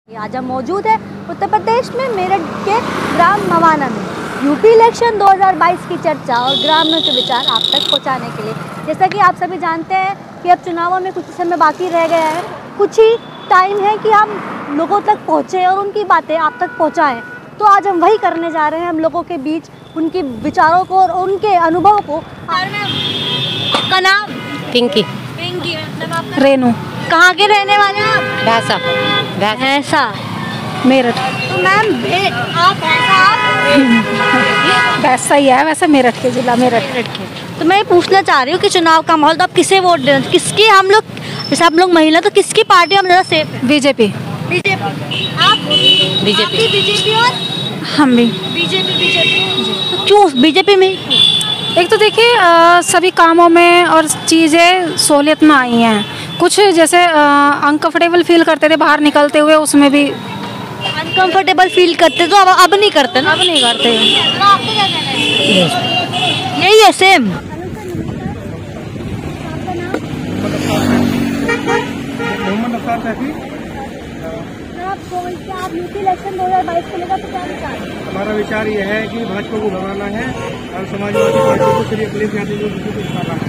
आज हम मौजूद है उत्तर प्रदेश में मेरठ के ग्राम मवाना में यूपी इलेक्शन 2022 की चर्चा और ग्रामीणों के विचार आप तक पहुंचाने के लिए। जैसा कि आप सभी जानते हैं कि अब चुनावों में कुछ समय बाकी रह गया है, कुछ ही टाइम है कि हम लोगों तक पहुँचे और उनकी बातें आप तक पहुँचाएँ। तो आज हम वही करने जा रहे हैं, हम लोगों के बीच उनकी विचारों को और उनके अनुभव को। आपका नाम? पिंकी। पिंकी मतलब आपका? रेनू। कहाँ के रहने वाले हैं आप? भैंसा। भैंसा मेरठ। तो मैम आप भैंसा ही है वैसे, मेरठ के जिला मेरठ के। तो मैं पूछना चाह रही हूँ कि चुनाव का माहौल, तो आप किसे वोट दें, किसकी हम लोग, जैसे हम लोग महिला, तो किसकी पार्टी हम ज़्यादा सेफ है? बीजेपी। बीजेपी। आप? बीजेपी। बीजेपी। और हम भी बीजेपी। तो क्यों बीजेपी में? एक तो देखिए सभी कामों में और चीज़ें सहूलियत में आई हैं। कुछ जैसे अनकंफर्टेबल फील करते थे बाहर निकलते हुए, उसमें भी अनकंफर्टेबल फील करते, तो अब नहीं करते ना? अब नहीं करते। तो आपको क्या कहना है? यही है सेम। आप यूपी इलेक्शन 2022 को लेकर क्या विचार है? हमारा विचार यह है कि भाजपा को भगाना है और समाजवादी पार्टी को सिर्फ अखिलेश यादव को जिताना है।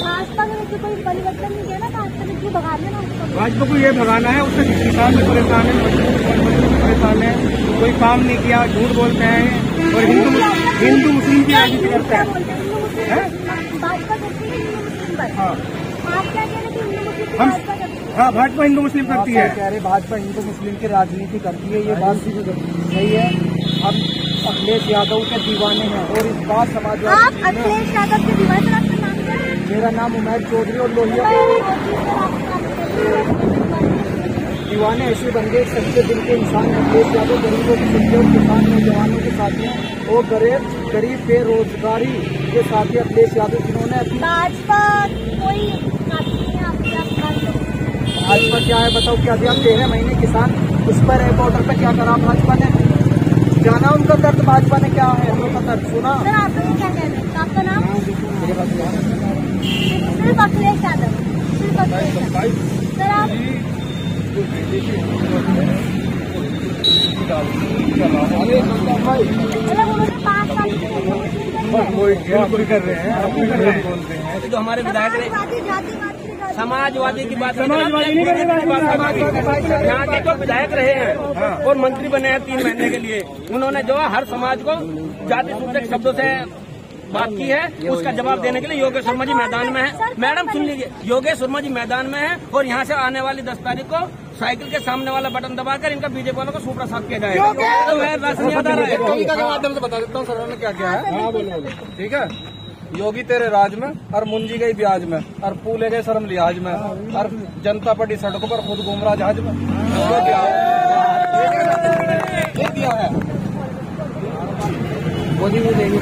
भाजपा में कोई परिवर्तन नहीं किया ना, भाजपा ने क्यों भगाना है? भाजपा को ये भगाना है, उससे किसान भी परेशान है, मजदूर भी परेशान है, कोई काम नहीं किया, झूठ बोलते हैं और हिंदू मुस्लिम की राजनीति करते हैं। हाँ, भाजपा हिंदू मुस्लिम करती है। कह रहे भाजपा हिंदू मुस्लिम की राजनीति करती है, ये बात भी सही है। हम अखिलेश यादव के दीवाने हैं और इस बात समाजवादी। आप अखिलेश यादव के दीवाने? आपका नाम क्या है? मेरा नाम उमैर चौधरी और लोहिया दीवाने ऐसे बन गए। सच्चे दिल के इंसान अखिलेश यादव गरीबों के सच्चे और किसान नौजवानों के साथी हैं और गरीब बेरोजगारी के साथी अखिलेश यादव, जिन्होंने भाजपा कोई भाजपा क्या है बताओ, क्या दिया 13 महीने किसान उस पर है बॉर्डर पे, क्या करा भाजपा ने? जाना उनका दर्द, भाजपा ने क्या है हम लोग का दर्द सुना। सर आप क्या कह रहे हैं? आपका नाम? सिर्फ अखिलेश यादव। सिर्फ अखिलेश यादव। सर आप? मतलब उन्होंने 5 साल कर रहे हैं, जो हमारे विधायक समाजवादी की बात, समाजवादी नहीं करेगा। यहाँ के जो विधायक रहे हैं और मंत्री बने हैं 3 महीने के लिए, उन्होंने जो हर समाज को जाति सूचक शब्दों से बात की है, उसका जवाब देने के लिए योगेश वर्मा जी मैदान में है। मैडम सुन लीजिए, योगेश वर्मा जी मैदान में है और यहाँ से आने वाली 10 तारीख को साइकिल के सामने वाला बटन दबाकर इनका बीजेपी वालों को सुप्रसाद किया जाएगा। तो मैं राष्ट्रीय कविता के माध्यम से बता देता हूँ सर ने क्या क्या है। ठीक है, योगी तेरे राज में और मुंजी गई ब्याज में और पूले गए शर्म लिहाज में और जनता पड़ी सड़कों पर खुद घूम रहा जहाज में। दिया है मोदी में देंगे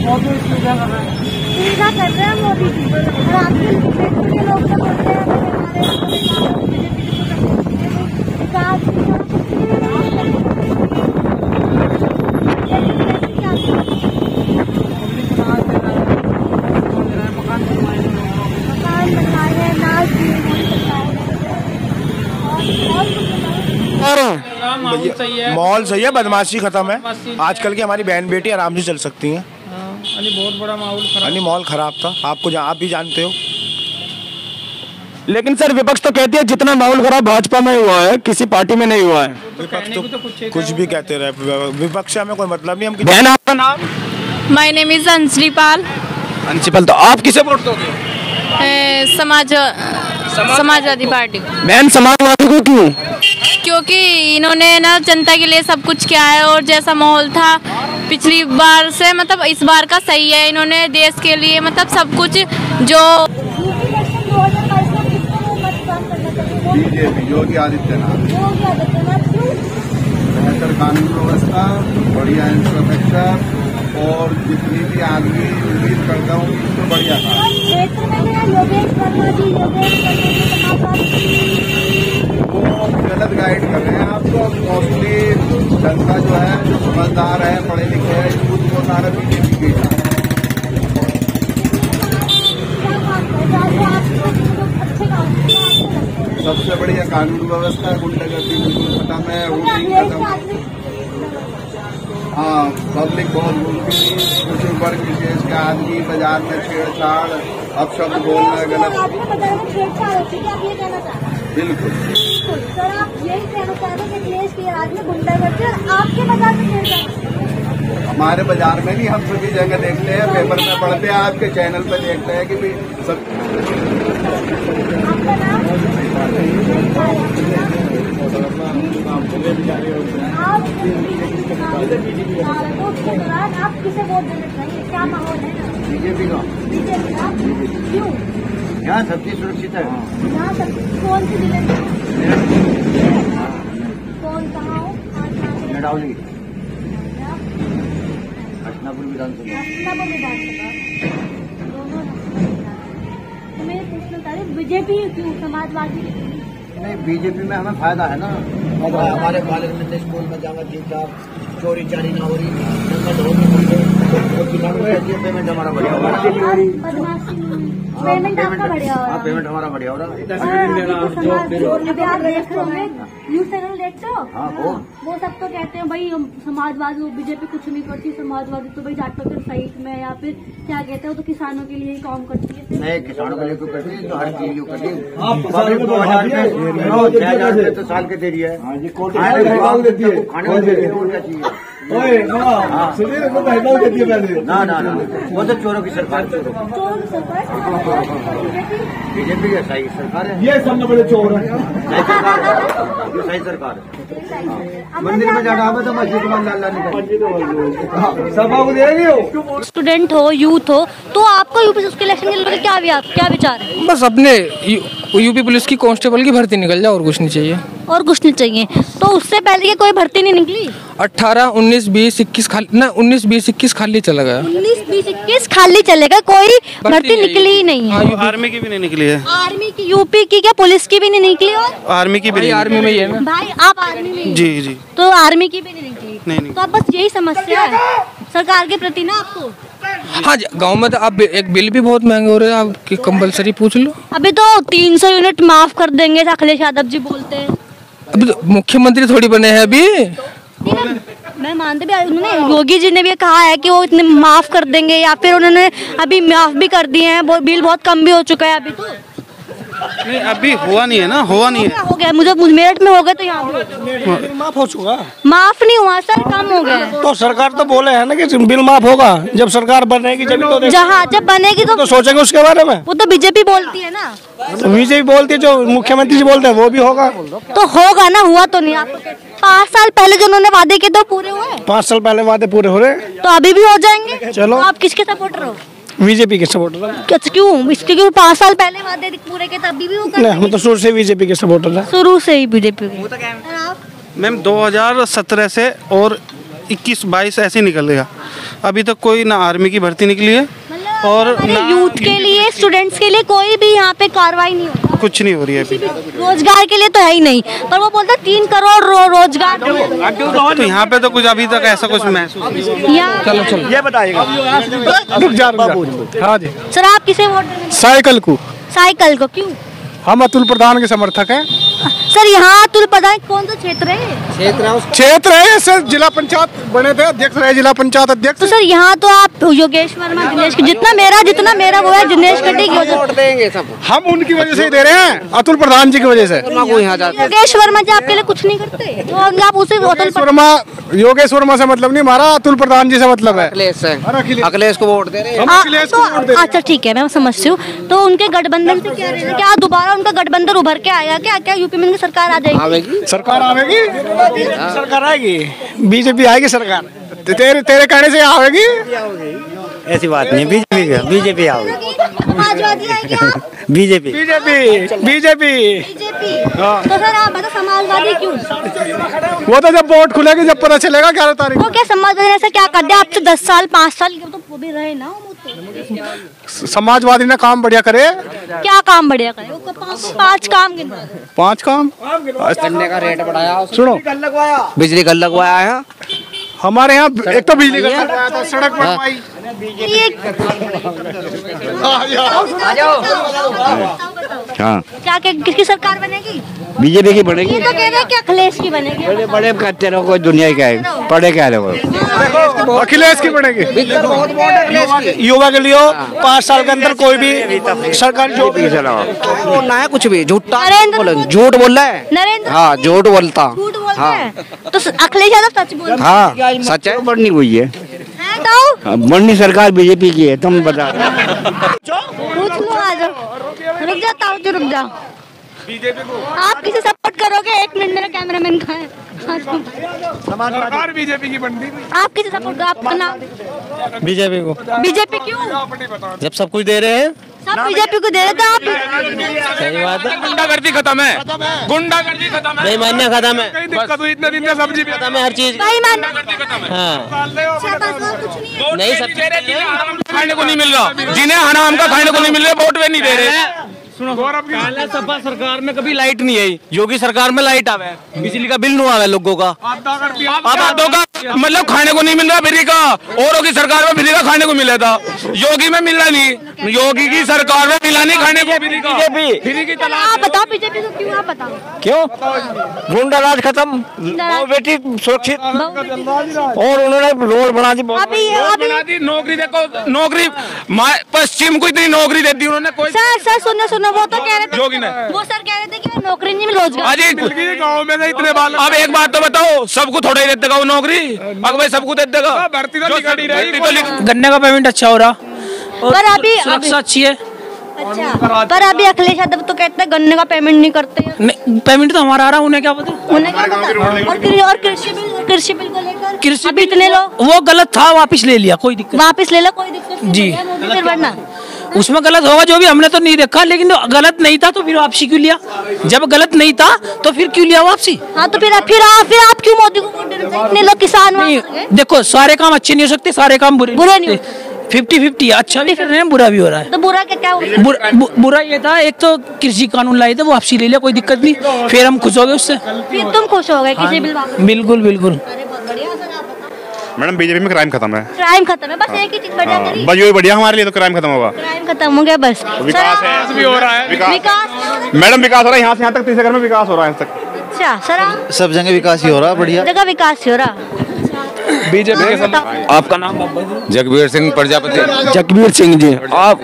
मोदी सुविधा कर रहे हैं मोदी जी। और आपके लोग तो बोलते माहौल सही है, बदमाशी खत्म है। आजकल की हमारी बहन बेटी आराम से चल सकती हैं। बहुत बड़ा माहौल खराब था, आप भी जानते हो। लेकिन सर विपक्ष तो कहती है जितना माहौल खराब भाजपा में हुआ है किसी पार्टी में नहीं हुआ है। विपक्ष तो कुछ भी कहते रहे, विपक्ष से हमें कोई मतलब नहीं। हम बहन आपका नाम? माय नेम इज अंजलि पाल। अंजलि पाल, तो आप किसे वोट दोगे? समाजवादी पार्टी। बहन समाजवादी को क्यों? क्योंकि इन्होंने ना जनता के लिए सब कुछ किया है और जैसा माहौल था पिछली बार से, मतलब इस बार का सही है। इन्होंने देश के लिए मतलब सब कुछ जो बीजेपी योगी आदित्यनाथ, बेहतर कानून व्यवस्था, बढ़िया इंफ्रास्ट्रक्चर और जितनी भी आदमी उम्मीद करता हूँ इससे बढ़िया था। वो गलत गाइड कर रहे हैं आपको। मोस्टली जनता जो है, जो समझदार है, पढ़े लिखे है, यूथ को सारा बीजेपी के सबसे बढ़िया कानून व्यवस्था, गुंडागर्दी बिल्कुल खत्म है, वोटिंग खत्म। हाँ, पब्लिक बहुत घूमती है, कुछ वर्ग विशेष के आदमी बाजार में छेड़छाड़, अपशब्द बोलना गलत। छेड़छाड़ होती है, आप ये कहना चाहते हैं? बिल्कुल सर, आप यही कहना चाहते हैं कि अखिलेश के राज में गुंडागर्दी और आपके बाजार में छेड़छाड़? हमारे बाजार में नहीं, हम सभी जगह देखते हैं, पेपर में पढ़ते हैं, आपके चैनल पर देखते हैं कि भाई सब। आपका नाम? आप किसे वोट देना चाहिए? क्या माहौल है? बीजेपी का। बीजेपी का? क्यों? यहाँ सबकी सुरक्षित है। यहाँ सब कौन सी जिले में? कौन कहाँ हो? नडावली, हसनापुर विधानसभा। हसनापुर विधानसभा दोनों। तो मैं पूछना चाह रही बीजेपी क्यों, समाजवादी? नहीं, बीजेपी में हमें फायदा है ना। हमारे बालक में स्कूल में जाना ठीक ठाक, चोरी चारी ना हो रही, पेमेंट हमारा बढ़िया हो रहा है। पेमेंट आपका बढ़िया हो रहा है। पेमेंट हमारा बढ़िया हो रहा है। न्यूज चैनल देखते हो? हाँ, वो सब तो कहते हैं भाई समाजवादी, बीजेपी कुछ नहीं करती, समाजवादी तो भाई जाटों के सहित में, या फिर क्या कहते हैं, तो किसानों के लिए ही काम करती है। नहीं, किसानों के लिए क्यों करती है? तो हर चीज क्यों करती है? 2000 तो साल के दे रही है, खाने देती है, और क्या चाहिए? ना ना ना, वो तो चोरों की सरकार, चोरों की सरकार, बीजेपी की सही सरकार है। ये सब बड़े चोर हैं। सही सरकार है, ये सही सरकार है। मंदिर में जाना है तो मस्जिद में अल्लाह निकल सभा को देगी हो। स्टूडेंट हो, यूथ हो, तो आपको यूपी उसके इलेक्शन के लिए क्या विचार है? बस अपने यूपी पुलिस की कांस्टेबल की भर्ती निकल जाए, और कुछ नहीं चाहिए। और कुछ नहीं चाहिए? तो उससे पहले की कोई भर्ती नहीं निकली? 18, 19, 20, 21 खाली ना, 19, 20, 21 खाली चला गया। 19, 20, 21 खाली चलेगा, कोई भर्ती निकली ही नहीं है। आर्मी की भी नहीं निकली है। आर्मी की, यूपी की, क्या पुलिस की भी नहीं निकली? और आर्मी की भी आर्मी में ही है ना भाई, आप आर्मी में? जी जी। तो आर्मी की भी नहीं निकली? नहीं। तो अब बस यही समस्या है सरकार के प्रति ना आपको? हाँ, गांव में तो अब एक बिल भी बहुत महंगे हो रहे हैं, आप कंपलसरी पूछ लो। अभी तो 300 यूनिट माफ कर देंगे, अखिलेश यादव जी बोलते हैं। अभी तो मुख्यमंत्री थोड़ी बने हैं अभी। मैं मानते भी, उन्होंने योगी जी ने भी कहा है कि वो इतने माफ कर देंगे, या फिर उन्होंने अभी माफ भी कर दिए हैं, बिल बहुत कम भी हो चुका है अभी तो। नहीं, अभी हुआ नहीं है ना, हुआ नहीं है। हो गया, मुझे मेरठ में हो गया, तो यहाँ माफ हो चुका। माफ नहीं हुआ सर, कम हो गया। तो सरकार तो बोले है ना कि बिल माफ होगा, जब सरकार बनेगी जब तो जहाँ जब बनेगी तो सोचेंगे उसके बारे में। वो तो बीजेपी बोलती है ना, बीजेपी बोलती है, जो मुख्यमंत्री जी बोलते हैं वो भी होगा। तो होगा ना, हुआ तो नहीं। आपको 5 साल पहले जो उन्होंने वादे किए तो पूरे हुए? 5 साल पहले वादे पूरे हो रहे, तो अभी भी हो जाएंगे। चलो, आप किसके सपोर्टर हो? बीजेपी के सपोर्टर। क्यों? इसके 5 साल पहले वादे पूरे के तभी भी होगा? नहीं, हम तो शुरू से बीजेपी के सपोर्टर हैं। शुरू से ही बीजेपी के। मैम 2017 से और 21-22 ऐसे निकल गया, अभी तक कोई ना आर्मी की भर्ती निकली है और यूथ के लिए, स्टूडेंट्स के लिए कोई भी यहाँ पे कार्रवाई नहीं होती, कुछ नहीं हो रही है अभी। रोजगार के लिए तो है ही नहीं, पर वो बोलते 3 करोड़ रोजगार। तो यहाँ पे तो कुछ अभी तक ऐसा कुछ महसूस नहीं। चलो चलो, ये बताइएगा। हाँ जी सर, आप किसे वोट? साइकिल को। साइकिल को क्यों? हम अतुल प्रधान के समर्थक हैं। सर, यहाँ अतुल प्रधान कौन सा क्षेत्र है? क्षेत्र है सर, जिला पंचायत बने थे, अध्यक्ष रहे, जिला पंचायत अध्यक्ष। तो सर यहाँ तो आप योगेश वर्मा, दिनेश, जितना मेरा वो है दिनेश कटी की वोट देंगे सब। हम उनकी वजह से ही दे रहे हैं, अतुल प्रधान जी की वजह से। योगेश वर्मा जी आपके लिए कुछ नहीं करते, तो आप उसे योगेश वर्मा से मतलब नहीं, हमारा अतुल प्रधान जी से मतलब है। अखिलेश को वोट दे रहे हैं। अच्छा ठीक है, मैं समझती हूँ। तो उनके गठबंधन से क्या दोबारा उनका गठबंधन उभर के आएगा क्या यूपी में सरकार आ जाएगी? सरकार आएगी, सरकार आएगी, बीजेपी आएगी सरकार। तेरे कहने से आएगी? ऐसी बात नहीं, बीजेपी आओगी। समाजवादी आएगी? बीजेपी। तो सर आप बता, समाजवादी क्यों? वो तो जब वोट खुलेगी जब पता चलेगा 11 तारीख। वो क्या समाजवादी ने ऐसा क्या कर दिया? आप तो 10 साल 5 साल तो वो भी रहे ना। समाजवादी ने काम बढ़िया करे। क्या काम बढ़िया करे? 5 काम गिनो। 5 काम? गन्ने का रेट बढ़ाया, सुनो, बिजली कल लगवाया है हमारे यहाँ। एक तो बिजली का था, सड़क बनवाई। हाँ, क्या किसकी सरकार बनेगी? बीजेपी की बनेगी। ये तो कह रहे हैं कि अखिलेश की बनेगी। बड़े बड़े कहते रहो, कोई दुनिया का है, पढ़े क्या रहो। अखिलेश की बनेगी। युवा के लिए 5 साल के अंदर कोई भी सरकारी जॉब ना है कुछ भी झूठ झूठ बोल रहा है। नरेंद्र हाँ झूठ बोलता। झूठ बोलता है तो अखिलेश यादव सच बोलता है। हाँ सच है, बढ़नी हुई है। तो बढ़नी सरकार बीजेपी की है, तुम बता। पूछ लो, आ जाओ, रुक जाता हूँ, रुक जाओ। बीजेपी को आप किसे सपोर्ट करोगे? 1 मिनट, मेरा कैमरामैन कहाँ है? सरकार बीजेपी की बनती। आप किसे सपोर्ट करो? आपका नाम? बीजेपी को। बीजेपी क्यों? जब सब कुछ दे रहे हैं, सब बीजेपी को दे रहे थे आप। सही बात है। गुंडागर्दी खत्म है, गुंडागर्दी खत्म है, बेईमानियां खत्म है, इतने दिन में सब्जी खत्म है, हर चीज हाँ नहीं सब खाने को नहीं मिल रहा, जिन्हें हराम का खाने को नहीं मिल रहा, वोट वे नहीं दे रहे। सुनो, पहले सपा सरकार में कभी लाइट नहीं आई, योगी सरकार में लाइट आवे, बिजली का बिल नहीं आवे लोगों का। अब आधों का मतलब खाने को नहीं मिल रहा फ्री का, औरों की सरकार में फ्री का खाने को मिला था, योगी में मिला नहीं, योगी की सरकार में मिला नहीं खाने को फ्री का। फ्री की तलाश। आप बताओ बीजेपी को क्यों? आप बताओ क्यों? गुंडा राज खत्म, बेटी सुरक्षित, और उन्होंने रोड बना दी, बना दी। नौकरी देखो, नौकरी पश्चिम को इतनी नौकरी दे दी उन्होंने। कोई सर सुनो, वो तो कह रहे थे, योगी ने, वो सर कह रहे थे कि नौकरी नहीं मिल, रोजगार गाँव में इतने बाल। अब एक बात तो बताओ, सबको थोड़ा ही देते वो नौकरी, अगर भाई सबको दे देगा। भर्ती तो निकल रही, गन्ने का पेमेंट अच्छा हो रहा, पर अभी सुरक्षा अच्छी है। अच्छा, पर अभी अखिलेश यादव तो कहते हैं गन्ने का पेमेंट नहीं करते हैं। पेमेंट तो हमारा आ रहा, उन्हें क्या पता। उन्हें क्या पता? और कृषि बिल को लेकर कृषि अभी इतने लोग, वो गलत था, वापस ले लिया, कोई दिक्कत। वापस ले लो, कोई दिक्कत नहीं जी। मोदी फिर बढ़ना उसमें गलत होगा जो भी, हमने तो नहीं देखा, लेकिन गलत नहीं था तो फिर वापसी क्यों लिया? जब गलत नहीं था तो फिर क्यों लिया वापसी? हाँ तो फिर आप क्यों मोदी को वोट दे रहे थे? इतने लोग किसान देखो, सारे काम अच्छे नहीं हो सकते, सारे काम बुरे नहीं। 50-50, अच्छा भी कर रहे हैं, बुरा भी हो रहा है। तो बुरा क्या हो? बुरा ये था, एक तो कृषि कानून लाए थे, वो वापसी ले लिया, कोई दिक्कत नहीं, फिर हम खुश हो गए उससे। फिर तुम खुश हो गए कृषि बिल वापस? बिल्कुल बिल्कुल। मैडम बीजेपी में क्राइम खत्म है। क्राइम खत्म है, बस एक ही चीज बढ़िया करी। बस यही बढ़िया, हमारे लिए तो क्राइम खत्म होगा। क्राइम खत्म हो गया बस। विकास है, भी हो रहा है। विकास मैडम, विकास हो रहा है, यहाँ से यहाँ तक 30 घर में विकास हो रहा है तक। अच्छा सर, सब जगह विकास ही हो रहा, बढ़िया जगह विकास ही हो रहा। बीजेपी के आपका नाम? जगबीर सिंह प्रजापति। जगबीर सिंह जी, आप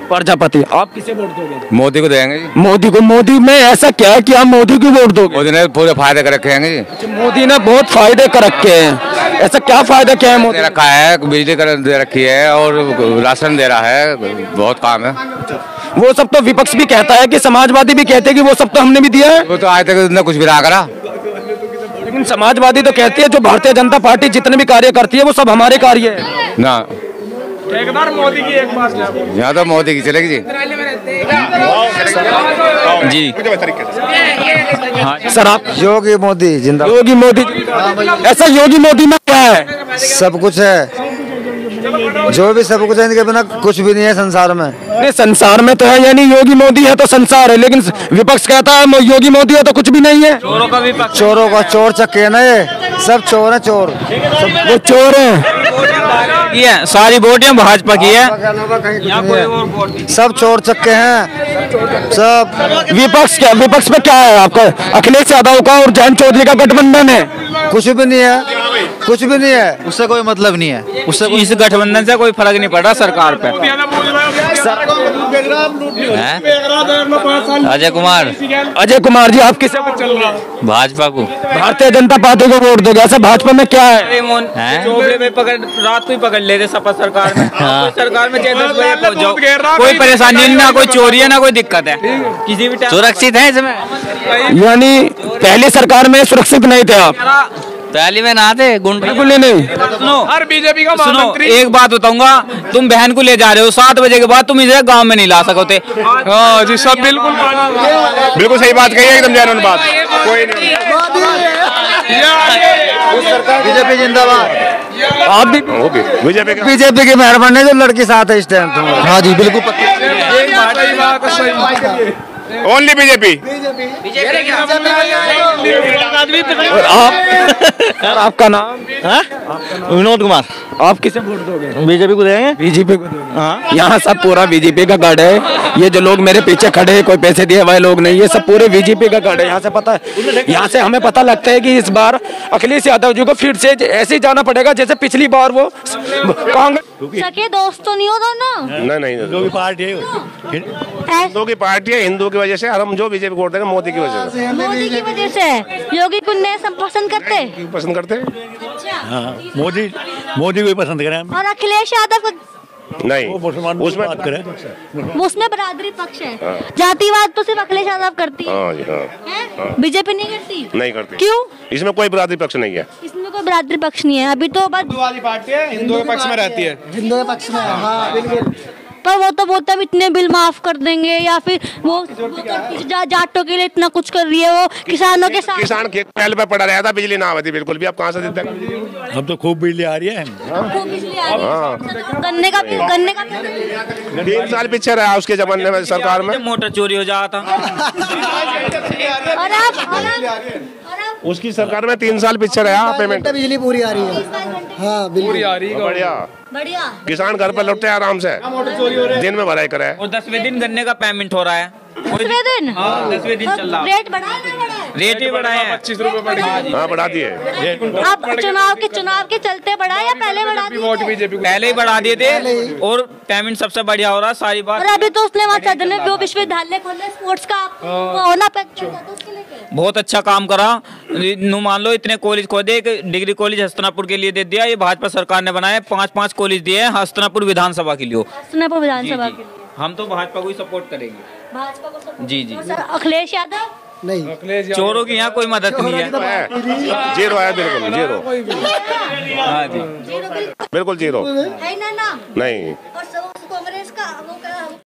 प्रजापति, आप किसे वोट दोगे? मोदी को देंगे जी। मोदी को? मोदी में ऐसा क्या है कि आप मोदी को वोट दोगे? मोदी ने पूरे फायदे कर रखे हैं जी। मोदी ने बहुत फायदे कर रखे हैं, ऐसा क्या फायदा क्या है? मोदी दे रखा है, बिजली दे रखी है और राशन दे रहा है, बहुत काम है। वो सब तो विपक्ष भी कहता है, कि समाजवादी भी कहते हैं कि वो सब तो हमने भी दिया है। वो तो आज तक कुछ भी रहा करा, लेकिन समाजवादी तो कहती है जो भारतीय जनता पार्टी जितने भी कार्य करती है वो सब हमारे कार्य है ना। एक बार मोदी की, एक बार यहाँ तो मोदी की चलेगी जी। जी हाँ सर, आप योगी मोदी जिंदाबाद। योगी मोदी, ऐसा योगी मोदी में क्या है? सब कुछ है, जो भी सब कुछ है, इनके बिना कुछ भी नहीं है संसार में। नहीं, संसार में तो है, यानी योगी मोदी है तो संसार है, लेकिन विपक्ष कहता है योगी मोदी है तो कुछ भी नहीं है। चोरों का विपक्ष, चोरों का चोर चक्के है ना, ये सब चोर है, चोर वो चोर है। ये सारी वोट भाजपा की है, सब चोर चक्के हैं सब। विपक्ष में क्या है आपका? अखिलेश यादव का और जयंत चौधरी का गठबंधन है, कुछ भी नहीं है, कुछ भी नहीं है, उससे कोई मतलब नहीं है, उससे इस गठबंधन से कोई फर्क नहीं पड़ रहा सरकार पे। अजय कुमार जी, आप किसे भाजपा को? भारतीय जनता पार्टी को वोट दोगे? ऐसा भाजपा में क्या है? चोपड़े में पकड़, रात को ही पकड़ लेते सपा सरकार में। सरकार में 10 बजे पहुंच जाओ, कोई परेशानी ना, कोई चोरी है ना, कोई दिक्कत है, किसी भी सुरक्षित है इसमें। यानी पहली सरकार में सुरक्षित नहीं थे आप? पहली में ना थे, गुंडे बिल्कुल नहीं। सुनो, हर बीजेपी का सुनो, एक बात बताऊंगा, तुम बहन को ले जा रहे हो 7 बजे के बाद, तुम इसे गांव में नहीं ला सकोते। हाँ जी, सब बिल्कुल सही बात कही है, एकदम जेन्युइन बात। कोई नहीं, बीजेपी जिंदाबाद। आप भी बीजेपी की मेहरबानी जो लड़की साथ है इस टाइम। हाँ जी बिल्कुल। Only BJP. और आप सर, आपका नाम? विनोद कुमार। आप किसे वोट दोगे? बीजेपी को देंगे। बीजेपी को दोगे? हाँ, यहाँ सब पूरा बीजेपी का गढ़ है। ये जो लोग मेरे पीछे खड़े हैं, कोई पैसे दिए हुए लोग नहीं, ये सब पूरे बीजेपी का गढ़ है। यहाँ से पता है, यहाँ से हमें पता लगता है कि इस बार अखिलेश यादव जी को फिर से ऐसे ही जाना पड़ेगा जैसे पिछली बार वो कांग्रेस। सके दोस्त तो नहीं हो दोनों? नहीं, हिंदू की पार्टी है, हिंदू की पार्टी है, हिंदू की वजह से। और हम जो बीजेपी वोट देंगे मोदी की वजह से। मोदी की वजह से? योगी को नहीं सब पसंद करते? पसंद करते? मोदी को ही पसंद करें। और अखिलेश यादव नहीं, उसमें बात करें, उसमें बरादरी पक्ष है। जातिवाद तो सिर्फ अखिलेश यादव करती है। हाँ जी, हाँ। बीजेपी नहीं करती? नहीं करती। क्यों? इसमें कोई बरादरी पक्ष नहीं है। इसमें कोई बरादरी पक्ष नहीं है अभी तो। बस हिंदू वाली पार्टी है, हिंदू के पक्ष में रहती है। हिंदू के पक्ष में, हाँ बिल्कुल। पर वो तो बोलते इतने बिल माफ कर देंगे, या फिर वो जाटों के लिए इतना कुछ कर रही है, वो किसानों के साथ। किसान पहले पे पड़ा रहता, बिजली ना आती बिल्कुल भी। अब कहाँ से देते? अब तो खूब बिजली आ रही है। खूब बिजली आ रही है। गन्ने का 3 साल पीछे रहा उसके जमाने में सरकार में। मोटर चोरी हो जाता। और अब उसकी सरकार में 3 साल पीछे रहा पेमेंट। बिजली पूरी आ रही है। हाँ पूरी आ रही है। बढ़िया। किसान घर पर लौटते हैं आराम से, दिन में भराई करे। और 10वें दिन गन्ने का पेमेंट हो रहा है। 10वें दिन? हाँ, 10वें दिन चल रहा। रेट बढ़ा है? रेट ही बढ़ाए हैं। 25 रुपए बढ़ी। हाँ, बढ़ा दिए। अब चुनाव के चलते बढ़ा या पहले बढ़ा दिए? वोट बीजेपी को पहले ही बढ़ा दिए थे और पेमेंट सबसे बढ़िया हो रहा है सारी बात। और अभी तो उसने वहाँ सदन वो विश्वविद्यालय खोले स्पोर्ट्स का, होना बहुत अच्छा काम करा। नू मान लो इतने कॉलेज खोदे, डिग्री कॉलेज हस्तनापुर के लिए दे दिया। ये भाजपा सरकार ने बनाए। 5-5 कॉलेज दिए हैं हस्तनापुर विधानसभा के लिए। हस्तनापुर विधानसभा के लिए हम तो भाजपा को ही सपोर्ट करेंगे। भाजपा को सपोर्ट? जी जी। सर अखिलेश यादव नहीं, चोरों की यहाँ कोई मदद नहीं है। जीरो है, बिल्कुल जीरो। हाँ जी, बिल्कुल जीरो। है ना नाम? नहीं। और